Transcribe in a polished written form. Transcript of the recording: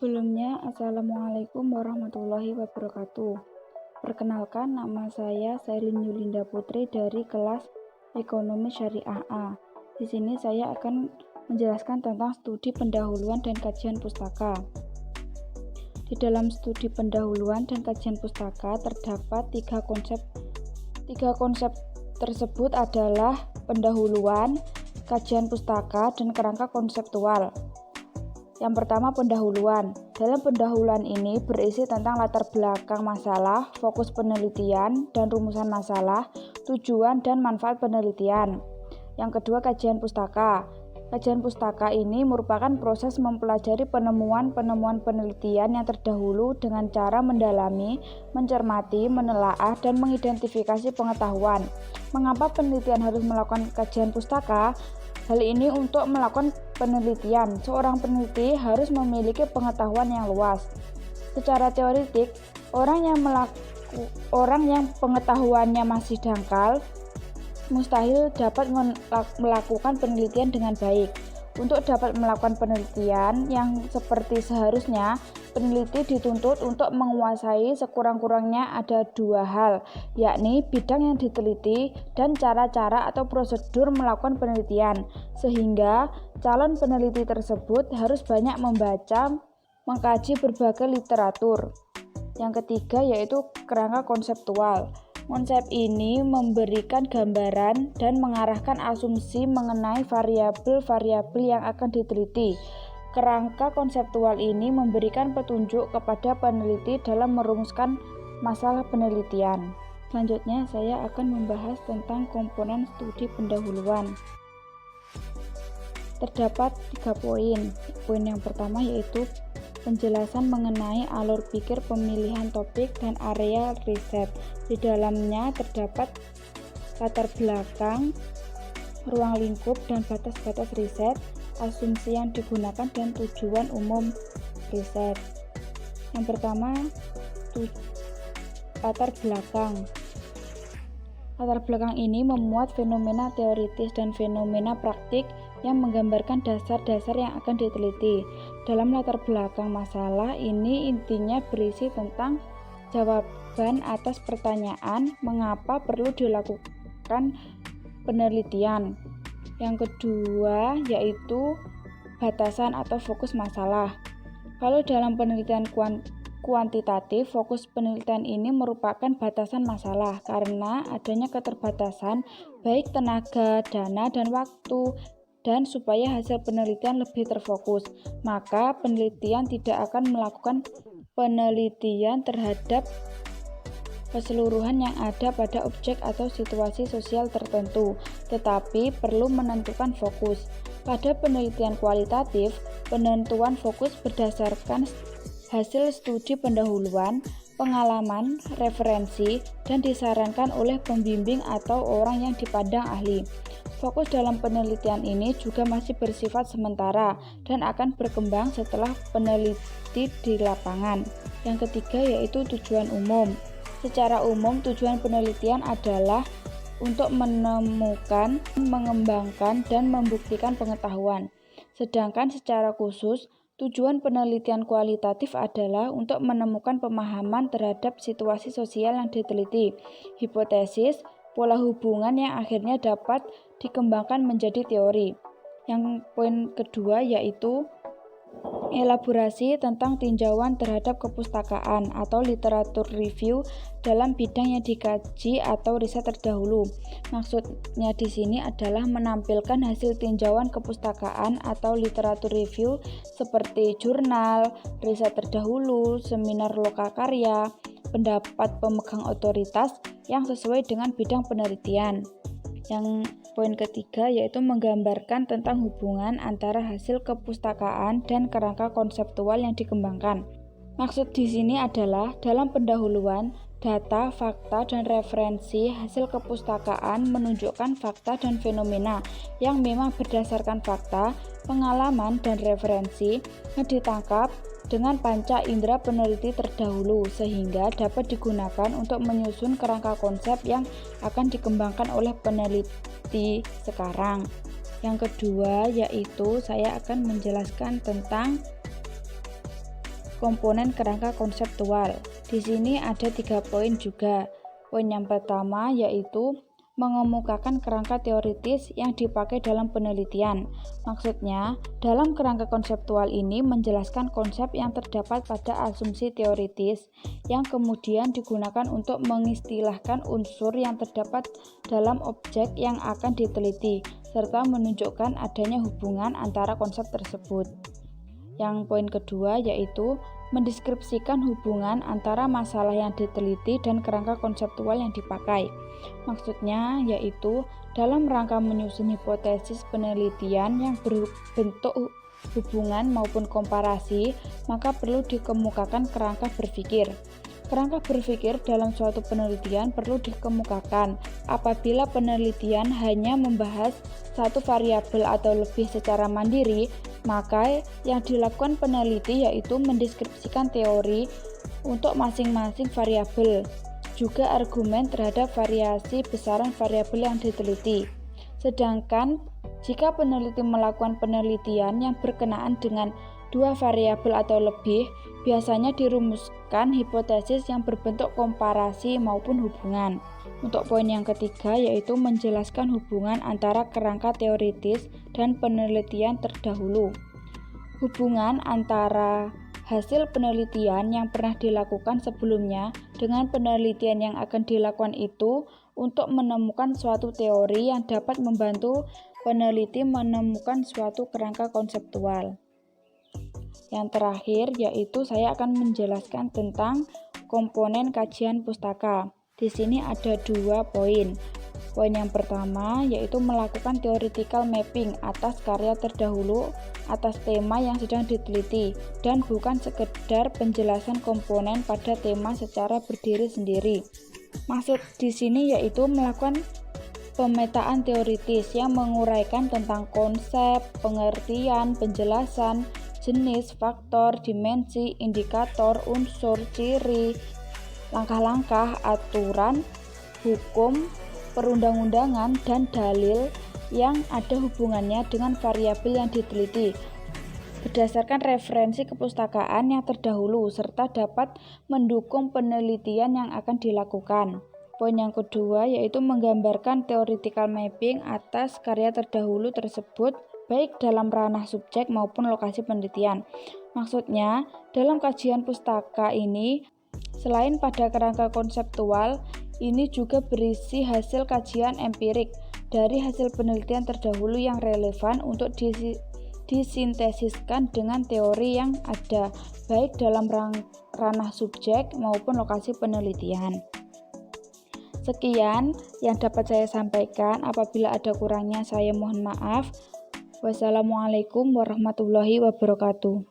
Sebelumnya, Assalamualaikum warahmatullahi wabarakatuh. Perkenalkan, nama saya Sailin Yulinda Putri dari kelas Ekonomi Syariah A. Di sini saya akan menjelaskan tentang studi pendahuluan dan kajian pustaka. Di dalam studi pendahuluan dan kajian pustaka terdapat tiga konsep. Tiga konsep tersebut adalah pendahuluan, kajian pustaka, dan kerangka konseptual. Yang pertama, pendahuluan. Dalam pendahuluan ini berisi tentang latar belakang masalah, fokus penelitian dan rumusan masalah, tujuan dan manfaat penelitian. Yang kedua, kajian pustaka. Kajian pustaka ini merupakan proses mempelajari penemuan-penemuan penelitian yang terdahulu dengan cara mendalami, mencermati, menelaah, dan mengidentifikasi pengetahuan. Mengapa penelitian harus melakukan kajian pustaka? Hal ini untuk melakukan penelitian, seorang peneliti harus memiliki pengetahuan yang luas. Secara teoretik, orang yang pengetahuannya masih dangkal mustahil dapat melakukan penelitian dengan baik. Untuk dapat melakukan penelitian yang seperti seharusnya, peneliti dituntut untuk menguasai sekurang-kurangnya ada dua hal, yakni bidang yang diteliti dan cara-cara atau prosedur melakukan penelitian, sehingga calon peneliti tersebut harus banyak membaca, mengkaji berbagai literatur. Yang ketiga yaitu kerangka konseptual. Konsep ini memberikan gambaran dan mengarahkan asumsi mengenai variabel-variabel yang akan diteliti. Kerangka konseptual ini memberikan petunjuk kepada peneliti dalam merumuskan masalah penelitian. Selanjutnya, saya akan membahas tentang komponen studi pendahuluan. Terdapat 3 poin. Poin yang pertama yaitu penjelasan mengenai alur pikir pemilihan topik dan area riset. Di dalamnya terdapat latar belakang, ruang lingkup, dan batas-batas riset, asumsi yang digunakan, dan tujuan umum riset. Yang pertama, latar belakang. Latar belakang ini memuat fenomena teoritis dan fenomena praktik yang menggambarkan dasar-dasar yang akan diteliti. Dalam latar belakang masalah ini intinya berisi tentang jawaban atas pertanyaan mengapa perlu dilakukan penelitian. Yang kedua yaitu batasan atau fokus masalah. Kalau dalam penelitian kuantitatif, fokus penelitian ini merupakan batasan masalah karena adanya keterbatasan baik tenaga, dana, dan waktu. Dan supaya hasil penelitian lebih terfokus, maka penelitian tidak akan melakukan penelitian terhadap keseluruhan yang ada pada objek atau situasi sosial tertentu, tetapi perlu menentukan fokus. Pada penelitian kualitatif, penentuan fokus berdasarkan hasil studi pendahuluan, pengalaman, referensi, dan disarankan oleh pembimbing atau orang yang dipandang ahli. Fokus dalam penelitian ini juga masih bersifat sementara dan akan berkembang setelah peneliti di lapangan. Yang ketiga yaitu tujuan umum. Secara umum, tujuan penelitian adalah untuk menemukan, mengembangkan, dan membuktikan pengetahuan. Sedangkan secara khusus, tujuan penelitian kualitatif adalah untuk menemukan pemahaman terhadap situasi sosial yang diteliti, hipotesis, pola hubungan yang akhirnya dapat dikembangkan menjadi teori. Yang poin kedua yaitu elaborasi tentang tinjauan terhadap kepustakaan atau literatur review dalam bidang yang dikaji atau riset terdahulu. Maksudnya di sini adalah menampilkan hasil tinjauan kepustakaan atau literatur review seperti jurnal, riset terdahulu, seminar lokakarya, pendapat pemegang otoritas yang sesuai dengan bidang penelitian. Yang poin ketiga yaitu menggambarkan tentang hubungan antara hasil kepustakaan dan kerangka konseptual yang dikembangkan. Maksud di sini adalah dalam pendahuluan, data, fakta, dan referensi hasil kepustakaan menunjukkan fakta dan fenomena yang memang berdasarkan fakta, pengalaman, dan referensi yang ditangkap dengan panca indera peneliti terdahulu sehingga dapat digunakan untuk menyusun kerangka konsep yang akan dikembangkan oleh peneliti sekarang. Yang kedua yaitu saya akan menjelaskan tentang komponen kerangka konseptual. Di sini ada 3 poin juga. Poin yang pertama yaitu mengemukakan kerangka teoritis yang dipakai dalam penelitian. Maksudnya, dalam kerangka konseptual ini menjelaskan konsep yang terdapat pada asumsi teoritis yang kemudian digunakan untuk mengistilahkan unsur yang terdapat dalam objek yang akan diteliti, serta menunjukkan adanya hubungan antara konsep tersebut. Yang poin kedua yaitu mendeskripsikan hubungan antara masalah yang diteliti dan kerangka konseptual yang dipakai. Maksudnya yaitu dalam rangka menyusun hipotesis penelitian yang berbentuk hubungan maupun komparasi, maka perlu dikemukakan kerangka berpikir. Kerangka berpikir dalam suatu penelitian perlu dikemukakan apabila penelitian hanya membahas satu variabel atau lebih secara mandiri, maka yang dilakukan peneliti yaitu mendeskripsikan teori untuk masing-masing variabel, juga argumen terhadap variasi besaran variabel yang diteliti. Sedangkan jika peneliti melakukan penelitian yang berkenaan dengan dua variabel atau lebih, biasanya dirumuskan hipotesis yang berbentuk komparasi maupun hubungan. Untuk poin yang ketiga yaitu menjelaskan hubungan antara kerangka teoritis dan penelitian terdahulu. Hubungan antara hasil penelitian yang pernah dilakukan sebelumnya dengan penelitian yang akan dilakukan itu untuk menemukan suatu teori yang dapat membantu peneliti menemukan suatu kerangka konseptual. Yang terakhir yaitu saya akan menjelaskan tentang komponen kajian pustaka. Di sini ada 2 poin. Poin yang pertama yaitu melakukan theoretical mapping atas karya terdahulu atas tema yang sedang diteliti dan bukan sekedar penjelasan komponen pada tema secara berdiri sendiri. Maksud di sini yaitu melakukan pemetaan teoritis yang menguraikan tentang konsep, pengertian, penjelasan, jenis, faktor, dimensi, indikator, unsur, ciri, langkah-langkah, aturan, hukum, perundang-undangan, dan dalil yang ada hubungannya dengan variabel yang diteliti berdasarkan referensi kepustakaan yang terdahulu serta dapat mendukung penelitian yang akan dilakukan. Poin yang kedua yaitu menggambarkan theoretical mapping atas karya terdahulu tersebut baik dalam ranah subjek maupun lokasi penelitian. Maksudnya, dalam kajian pustaka ini, selain pada kerangka konseptual, ini juga berisi hasil kajian empirik dari hasil penelitian terdahulu yang relevan untuk disintesiskan dengan teori yang ada, baik dalam ranah subjek maupun lokasi penelitian. Sekian yang dapat saya sampaikan. Apabila ada kurangnya saya mohon maaf. Wassalamualaikum warahmatullahi wabarakatuh.